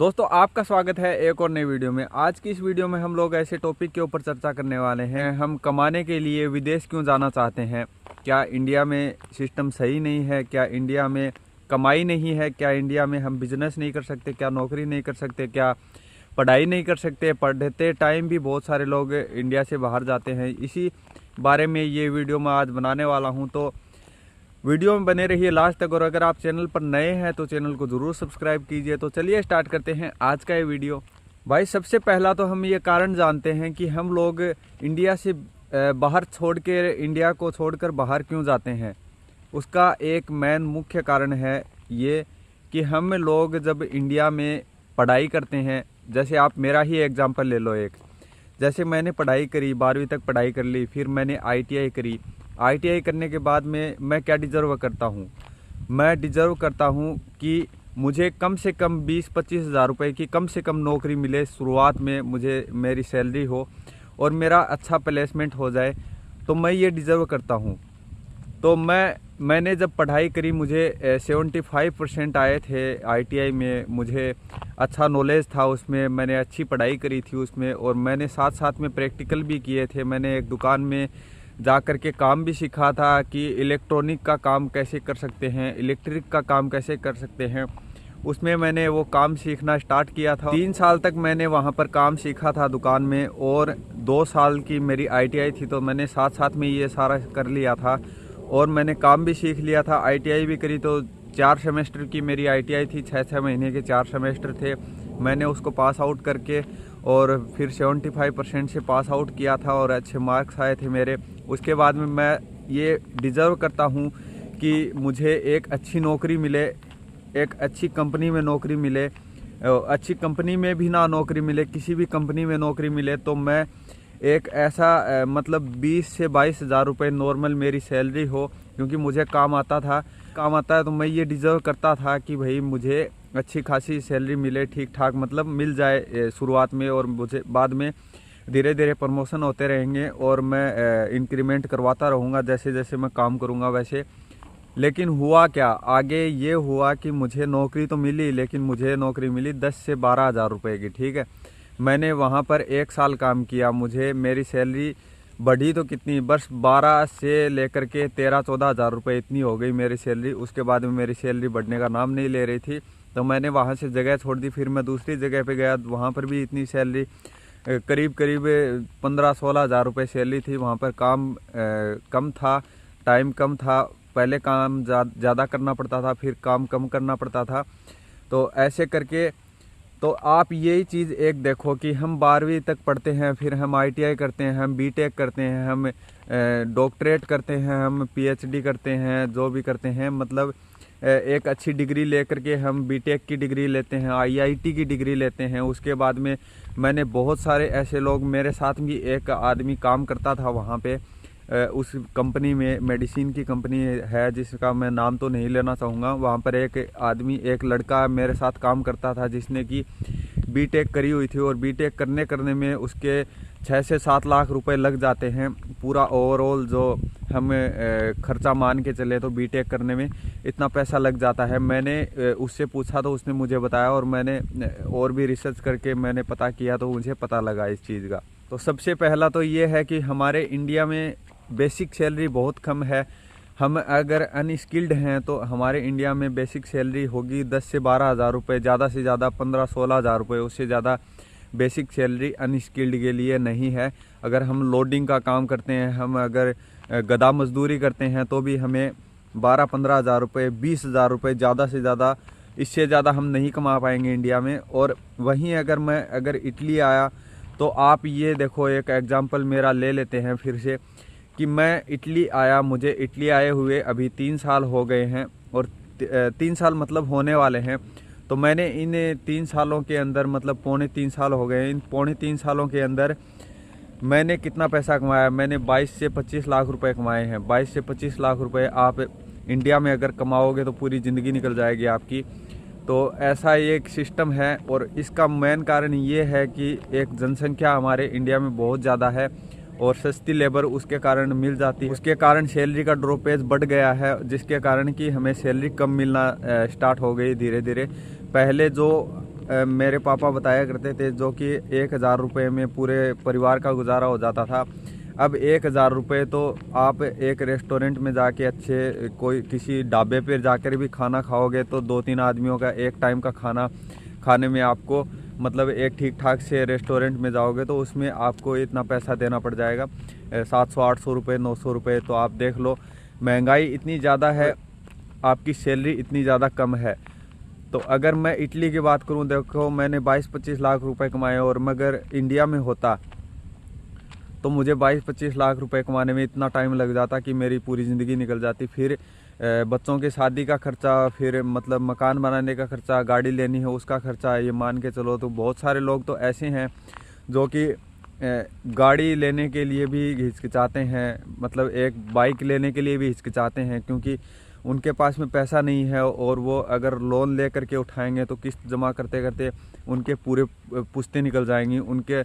दोस्तों आपका स्वागत है एक और नई वीडियो में। आज की इस वीडियो में हम लोग ऐसे टॉपिक के ऊपर चर्चा करने वाले हैं। हम कमाने के लिए विदेश क्यों जाना चाहते हैं? क्या इंडिया में सिस्टम सही नहीं है? क्या इंडिया में कमाई नहीं है? क्या इंडिया में हम बिजनेस नहीं कर सकते? क्या नौकरी नहीं कर सकते? क्या पढ़ाई नहीं कर सकते? पढ़ते टाइम भी बहुत सारे लोग इंडिया से बाहर जाते हैं। इसी बारे में ये वीडियो मैं आज बनाने वाला हूँ, तो वीडियो में बने रहिए लास्ट तक। और अगर आप चैनल पर नए हैं तो चैनल को ज़रूर सब्सक्राइब कीजिए। तो चलिए स्टार्ट करते हैं आज का ये वीडियो। भाई सबसे पहला तो हम ये कारण जानते हैं कि हम लोग इंडिया से बाहर छोड़ के इंडिया को छोड़कर बाहर क्यों जाते हैं। उसका एक मेन मुख्य कारण है ये कि हम लोग जब इंडिया में पढ़ाई करते हैं, जैसे आप मेरा ही एग्जांपल ले लो एक। जैसे मैंने पढ़ाई करी, 12वीं तक पढ़ाई कर ली, फिर मैंने ITI करी। ITI करने के बाद में मैं क्या डिज़र्व करता हूँ? मैं डिज़र्व करता हूँ कि मुझे कम से कम 20-25 हज़ार रुपये की कम से कम नौकरी मिले शुरुआत में, मुझे मेरी सैलरी हो और मेरा अच्छा प्लेसमेंट हो जाए, तो मैं ये डिज़र्व करता हूँ। तो मैंने जब पढ़ाई करी मुझे 75% आए थे ITI में। मुझे अच्छा नॉलेज था उसमें, मैंने अच्छी पढ़ाई करी थी उसमें, और मैंने साथ साथ में प्रैक्टिकल भी किए थे। मैंने एक दुकान में जा कर के काम भी सीखा था कि इलेक्ट्रॉनिक का काम कैसे कर सकते हैं, इलेक्ट्रिक का काम कैसे कर सकते हैं। उसमें मैंने वो काम सीखना स्टार्ट किया था। 3 साल तक मैंने वहाँ पर काम सीखा था दुकान में, और 2 साल की मेरी ITI थी, तो मैंने साथ साथ में ये सारा कर लिया था और मैंने काम भी सीख लिया था। ITI भी करी, तो 4 सेमेस्टर की मेरी ITI थी, 6-6 महीने के 4 सेमेस्टर थे। मैंने उसको पास आउट करके और फिर 75% से पास आउट किया था और अच्छे मार्क्स आए थे मेरे। उसके बाद में मैं ये डिज़र्व करता हूँ कि मुझे एक अच्छी नौकरी मिले, एक अच्छी कंपनी में नौकरी मिले। अच्छी कंपनी में भी ना नौकरी मिले, किसी भी कंपनी में नौकरी मिले, तो मैं एक ऐसा मतलब 20 से 22 हज़ार रुपये नॉर्मल मेरी सैलरी हो, क्योंकि मुझे काम आता है। तो मैं ये डिज़र्व करता था कि भाई मुझे अच्छी खासी सैलरी मिले, ठीक ठाक मतलब मिल जाए शुरुआत में, और मुझे बाद में धीरे धीरे प्रमोशन होते रहेंगे और मैं इंक्रीमेंट करवाता रहूँगा जैसे जैसे मैं काम करूँगा वैसे। लेकिन हुआ क्या, आगे ये हुआ कि मुझे नौकरी तो मिली, लेकिन मुझे नौकरी मिली 10 से 12 हज़ार रुपये की। ठीक है, मैंने वहाँ पर 1 साल काम किया, मुझे मेरी सैलरी बढ़ी तो कितनी, बस 12 से लेकर के 13-14 हज़ार रुपये इतनी हो गई मेरी सैलरी। उसके बाद में मेरी सैलरी बढ़ने का नाम नहीं ले रही थी, तो मैंने वहाँ से जगह छोड़ दी। फिर मैं दूसरी जगह पे गया, वहाँ पर भी इतनी सैलरी करीब 15-16 हज़ार रुपये सैलरी थी। वहाँ पर काम कम था, टाइम कम था, पहले काम ज़्यादा करना पड़ता था, फिर काम कम करना पड़ता था। तो ऐसे करके तो आप यही चीज़ एक देखो कि हम 12वीं तक पढ़ते हैं, फिर हम ITI करते हैं, हम BTech करते हैं, हम डॉक्टरेट करते हैं, हम PhD करते हैं, जो भी करते हैं, मतलब एक अच्छी डिग्री लेकर के हम BTech की डिग्री लेते हैं, IIT की डिग्री लेते हैं। उसके बाद में मैंने बहुत सारे ऐसे लोग, मेरे साथ भी एक आदमी काम करता था वहाँ पे उस कंपनी में, मेडिसिन की कंपनी है जिसका मैं नाम तो नहीं लेना चाहूँगा। वहाँ पर एक आदमी, एक लड़का मेरे साथ काम करता था जिसने कि BTech करी हुई थी, और BTech करने में उसके 6 से 7 लाख रुपए लग जाते हैं। पूरा ओवरऑल जो हम खर्चा मान के चले तो BTech करने में इतना पैसा लग जाता है। मैंने उससे पूछा तो उसने मुझे बताया, और मैंने और भी रिसर्च करके मैंने पता किया तो मुझे पता लगा इस चीज़ का। तो सबसे पहला तो ये है कि हमारे इंडिया में बेसिक सैलरी बहुत कम है। हम अगर अनस्किल्ड हैं तो हमारे इंडिया में बेसिक सैलरी होगी 10 से 12 हज़ार रुपये, ज़्यादा से ज़्यादा 15-16 हज़ार रुपये। उससे ज़्यादा बेसिक सैलरी अनस्किल्ड के लिए नहीं है। अगर हम लोडिंग का काम करते हैं, हम अगर गधा मजदूरी करते हैं, तो भी हमें 12-15 हज़ार रुपये, 20 हज़ार रुपये ज़्यादा से ज़्यादा, इससे ज़्यादा हम नहीं कमा पाएंगे इंडिया में। और वहीं अगर इटली आया, तो आप ये देखो, एक एग्ज़ाम्पल मेरा ले लेते हैं फिर से कि मैं इटली आया, मुझे इटली आए हुए अभी 3 साल हो गए हैं, और 3 साल मतलब होने वाले हैं। तो मैंने इन 3 सालों के अंदर, मतलब पौने 3 साल हो गए, इन पौने 3 सालों के अंदर मैंने कितना पैसा कमाया? मैंने 22 से 25 लाख रुपए कमाए हैं। 22 से 25 लाख रुपए आप इंडिया में अगर कमाओगे तो पूरी ज़िंदगी निकल जाएगी आपकी। तो ऐसा एक सिस्टम है, और इसका मेन कारण ये है कि एक जनसंख्या हमारे इंडिया में बहुत ज़्यादा है, और सस्ती लेबर उसके कारण मिल जाती है। उसके कारण सैलरी का ड्रॉपेज बढ़ गया है, जिसके कारण कि हमें सैलरी कम मिलना स्टार्ट हो गई धीरे धीरे। पहले जो मेरे पापा बताया करते थे, जो कि 1000 रुपये में पूरे परिवार का गुजारा हो जाता था। अब 1000 रुपये तो आप एक रेस्टोरेंट में जाके अच्छे कोई किसी ढाबे पर जाकर भी खाना खाओगे तो 2-3 आदमियों का एक टाइम का खाना खाने में आपको मतलब एक ठीक ठाक से रेस्टोरेंट में जाओगे तो उसमें आपको इतना पैसा देना पड़ जाएगा, 700-800 रुपये, 900 रुपये। तो आप देख लो, महंगाई इतनी ज़्यादा है, आपकी सैलरी इतनी ज़्यादा कम है। तो अगर मैं इटली की बात करूं, देखो मैंने 22-25 लाख रुपए कमाए, और मगर इंडिया में होता तो मुझे 22-25 लाख रुपए कमाने में इतना टाइम लग जाता कि मेरी पूरी ज़िंदगी निकल जाती। फिर बच्चों की शादी का खर्चा, फिर मतलब मकान बनाने का खर्चा, गाड़ी लेनी है उसका खर्चा, ये मान के चलो। तो बहुत सारे लोग तो ऐसे हैं जो कि गाड़ी लेने के लिए भी हिचकिचाते हैं, मतलब एक बाइक लेने के लिए भी हिचकिचाते हैं, क्योंकि उनके पास में पैसा नहीं है, और वो अगर लोन ले करके उठाएंगे तो किस्त जमा करते करते उनके पूरे पुश्ते निकल जाएंगी, उनके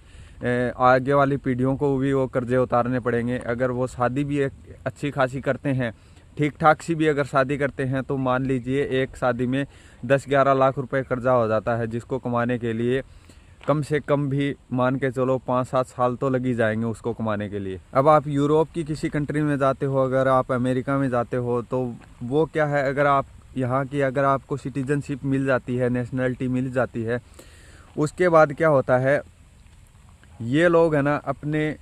आगे वाली पीढ़ियों को भी वो कर्जे उतारने पड़ेंगे। अगर वो शादी भी एक अच्छी खासी करते हैं, ठीक ठाक सी भी अगर शादी करते हैं, तो मान लीजिए एक शादी में 10-11 लाख रुपए कर्जा हो जाता है, जिसको कमाने के लिए कम से कम भी मान के चलो 5-7 साल तो लग ही जाएंगे उसको कमाने के लिए। अब आप यूरोप की किसी कंट्री में जाते हो, अगर आप अमेरिका में जाते हो, तो वो क्या है, अगर आप यहाँ की अगर आपको सिटीजनशिप मिल जाती है, नेशनलिटी मिल जाती है, उसके बाद क्या होता है, ये लोग है ना अपने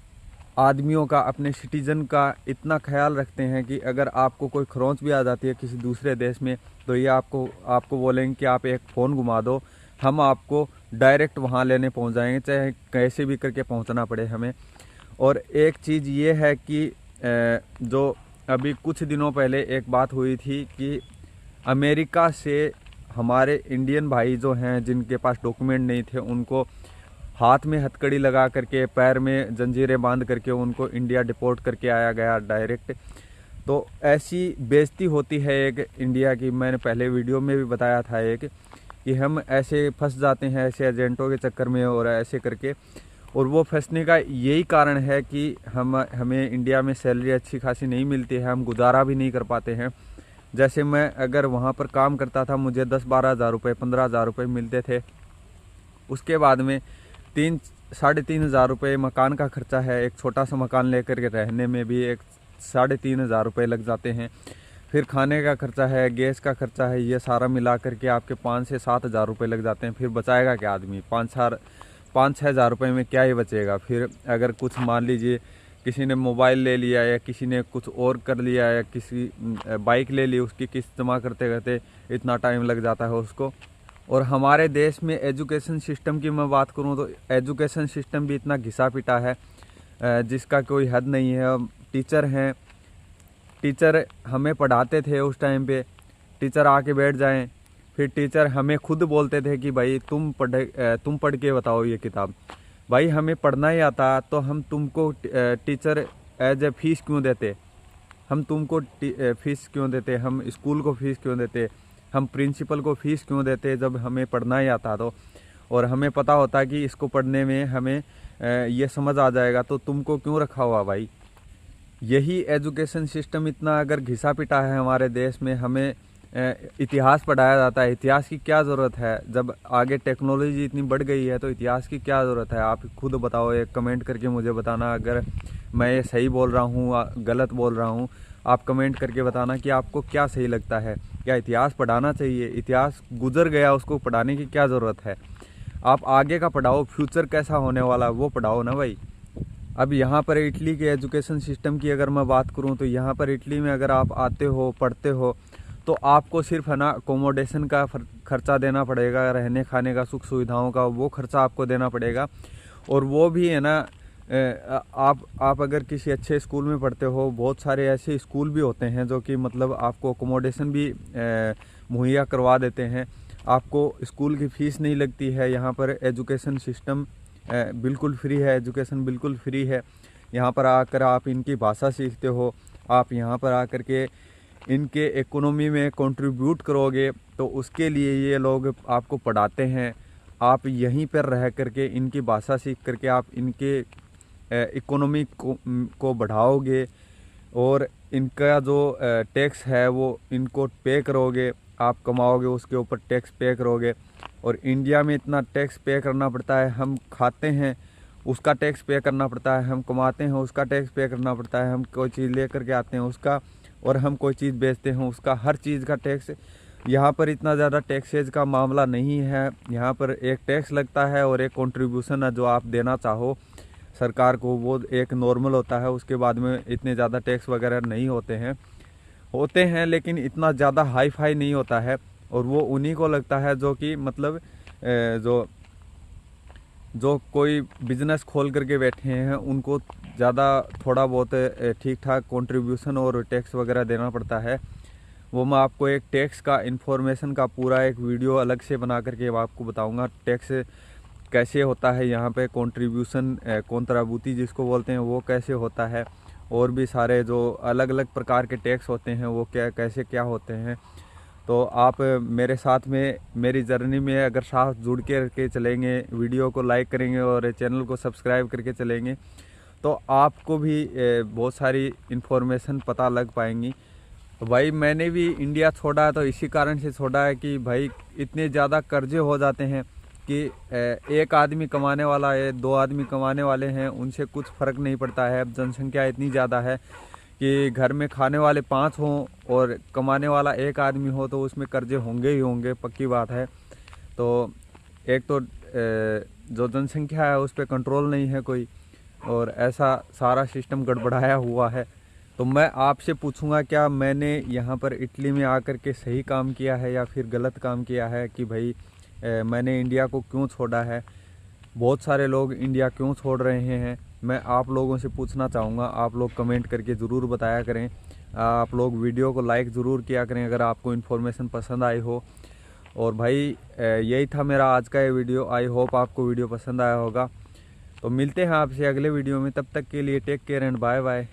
आदमियों का, अपने सिटीजन का इतना ख्याल रखते हैं कि अगर आपको कोई खरोंच भी आ जाती है किसी दूसरे देश में, तो ये आपको बोलेंगे कि आप एक फ़ोन घुमा दो, हम आपको डायरेक्ट वहाँ लेने पहुँच जाएंगे, चाहे कैसे भी करके पहुँचना पड़े हमें। और एक चीज़ ये है कि जो अभी कुछ दिनों पहले एक बात हुई थी कि अमेरिका से हमारे इंडियन भाई जो हैं, जिनके पास डॉक्यूमेंट नहीं थे, उनको हाथ में हथकड़ी लगा करके, पैर में जंजीरें बांध करके उनको इंडिया डिपोर्ट करके आया गया डायरेक्ट। तो ऐसी बेइज्जती होती है एक इंडिया की। मैंने पहले वीडियो में भी बताया था एक कि हम ऐसे फंस जाते हैं ऐसे एजेंटों के चक्कर में और ऐसे करके, और वो फंसने का यही कारण है कि हमें इंडिया में सैलरी अच्छी खासी नहीं मिलती है, हम गुजारा भी नहीं कर पाते हैं। जैसे मैं अगर वहाँ पर काम करता था, मुझे 10-12 हज़ार रुपये, 15 हज़ार रुपये मिलते थे, उसके बाद में 3-3.5 हज़ार रुपये मकान का खर्चा है। एक छोटा सा मकान लेकर के रहने में भी 3.5 हज़ार रुपये लग जाते हैं। फिर खाने का खर्चा है, गैस का खर्चा है, ये सारा मिला करके आपके 5 से 7 हज़ार रुपये लग जाते हैं। फिर बचाएगा क्या आदमी? 5-6 हज़ार रुपये में क्या ही बचेगा? फिर अगर कुछ मान लीजिए किसी ने मोबाइल ले लिया या किसी ने कुछ और कर लिया या किसी बाइक ले ली, उसकी किस्त जमा करते करते इतना टाइम लग जाता है उसको। और हमारे देश में एजुकेशन सिस्टम की मैं बात करूं तो एजुकेशन सिस्टम भी इतना घिसा पिटा है जिसका कोई हद नहीं है। टीचर हैं, टीचर हमें पढ़ाते थे उस टाइम पे, टीचर आके बैठ जाएं, फिर टीचर हमें खुद बोलते थे कि भाई तुम पढ़ के बताओ ये किताब। भाई हमें पढ़ना ही आता तो हम तुमको टीचर एज ए फीस क्यों देते? हम तुमको फीस क्यों देते? हम स्कूल को फीस क्यों देते? हम प्रिंसिपल को फीस क्यों देते जब हमें पढ़ना ही आता तो? और हमें पता होता कि इसको पढ़ने में हमें ये समझ आ जाएगा, तो तुमको क्यों रखा हुआ भाई? यही एजुकेशन सिस्टम इतना अगर घिसा पिटा है हमारे देश में, हमें इतिहास पढ़ाया जाता है। इतिहास की क्या ज़रूरत है? जब आगे टेक्नोलॉजी इतनी बढ़ गई है तो इतिहास की क्या ज़रूरत है? आप खुद बताओ, एक कमेंट करके मुझे बताना अगर मैं ये सही बोल रहा हूँ, गलत बोल रहा हूँ। आप कमेंट करके बताना कि आपको क्या सही लगता है। क्या इतिहास पढ़ाना चाहिए? इतिहास गुजर गया, उसको पढ़ाने की क्या ज़रूरत है? आप आगे का पढ़ाओ, फ्यूचर कैसा होने वाला वो पढ़ाओ ना भाई। अब यहाँ पर इटली के एजुकेशन सिस्टम की अगर मैं बात करूँ तो यहाँ पर इटली में अगर आप आते हो, पढ़ते हो, तो आपको सिर्फ है ना अकोमोडेशन का खर्चा देना पड़ेगा, रहने खाने का, सुख सुविधाओं का वो खर्चा आपको देना पड़ेगा। और वो भी है ना आप अगर किसी अच्छे स्कूल में पढ़ते हो, बहुत सारे ऐसे स्कूल भी होते हैं जो कि मतलब आपको अकोमोडेशन भी मुहैया करवा देते हैं। आपको स्कूल की फ़ीस नहीं लगती है। यहाँ पर एजुकेशन सिस्टम बिल्कुल फ्री है, एजुकेशन बिल्कुल फ्री है। यहाँ पर आकर आप इनकी भाषा सीखते हो, आप यहाँ पर आकर के इनके इकोनॉमी में कंट्रीब्यूट करोगे, तो उसके लिए ये लोग आपको पढ़ाते हैं। आप यहीं पर रह करके इनकी भाषा सीख करके आप इनके इकोनॉमी को बढ़ाओगे और इनका जो टैक्स है वो इनको पे करोगे। आप कमाओगे उसके ऊपर टैक्स पे करोगे। और इंडिया में इतना टैक्स पे करना पड़ता है। हम खाते हैं उसका टैक्स पे करना पड़ता है, हम कमाते हैं उसका टैक्स पे करना पड़ता है, हम कोई चीज़ लेकर के आते हैं उसका, और हम कोई चीज़ बेचते हैं उसका, हर चीज़ का टैक्स। यहाँ पर इतना ज़्यादा टैक्सेज का मामला नहीं है। यहाँ पर एक टैक्स लगता है और एक कंट्रीब्यूशन है जो आप देना चाहो सरकार को, वो एक नॉर्मल होता है। उसके बाद में इतने ज़्यादा टैक्स वगैरह नहीं होते हैं लेकिन इतना ज़्यादा हाई फाई नहीं होता है। और वो उन्हीं को लगता है जो कि मतलब जो कोई बिजनेस खोल करके बैठे हैं, उनको ज़्यादा थोड़ा बहुत ठीक ठाक कंट्रीब्यूशन और टैक्स वगैरह देना पड़ता है। वो मैं आपको एक टैक्स का इन्फॉर्मेशन का पूरा एक वीडियो अलग से बना करके आपको बताऊंगा टैक्स कैसे होता है यहाँ पे, कंट्रीब्यूशन कॉन्ट्राबूती जिसको बोलते हैं वो कैसे होता है, और भी सारे जो अलग अलग प्रकार के टैक्स होते हैं वो कैसे क्या होते हैं। तो आप मेरे साथ में मेरी जर्नी में अगर साथ जुड़ के चलेंगे, वीडियो को लाइक करेंगे और चैनल को सब्सक्राइब करके चलेंगे, तो आपको भी बहुत सारी इन्फॉर्मेशन पता लग पाएंगी। तो भाई मैंने भी इंडिया छोड़ा तो इसी कारण से छोड़ा है कि भाई इतने ज़्यादा कर्जे हो जाते हैं कि एक आदमी कमाने वाला है, 2 आदमी कमाने वाले हैं, उनसे कुछ फ़र्क नहीं पड़ता है। अब जनसंख्या इतनी ज़्यादा है कि घर में खाने वाले 5 हों और कमाने वाला 1 आदमी हो तो उसमें कर्जे होंगे ही होंगे, पक्की बात है। तो एक तो जो जनसंख्या है उस पर कंट्रोल नहीं है कोई, और ऐसा सारा सिस्टम गड़बड़ाया हुआ है। तो मैं आपसे पूछूंगा क्या मैंने यहाँ पर इटली में आकर के सही काम किया है या फिर गलत काम किया है, कि भाई मैंने इंडिया को क्यों छोड़ा है, बहुत सारे लोग इंडिया क्यों छोड़ रहे हैं। मैं आप लोगों से पूछना चाहूँगा, आप लोग कमेंट करके ज़रूर बताया करें। आप लोग वीडियो को लाइक ज़रूर किया करें अगर आपको इन्फॉर्मेशन पसंद आई हो। और भाई यही था मेरा आज का ये वीडियो। आई होप आपको वीडियो पसंद आया होगा। तो मिलते हैं आपसे अगले वीडियो में, तब तक के लिए take care and bye bye.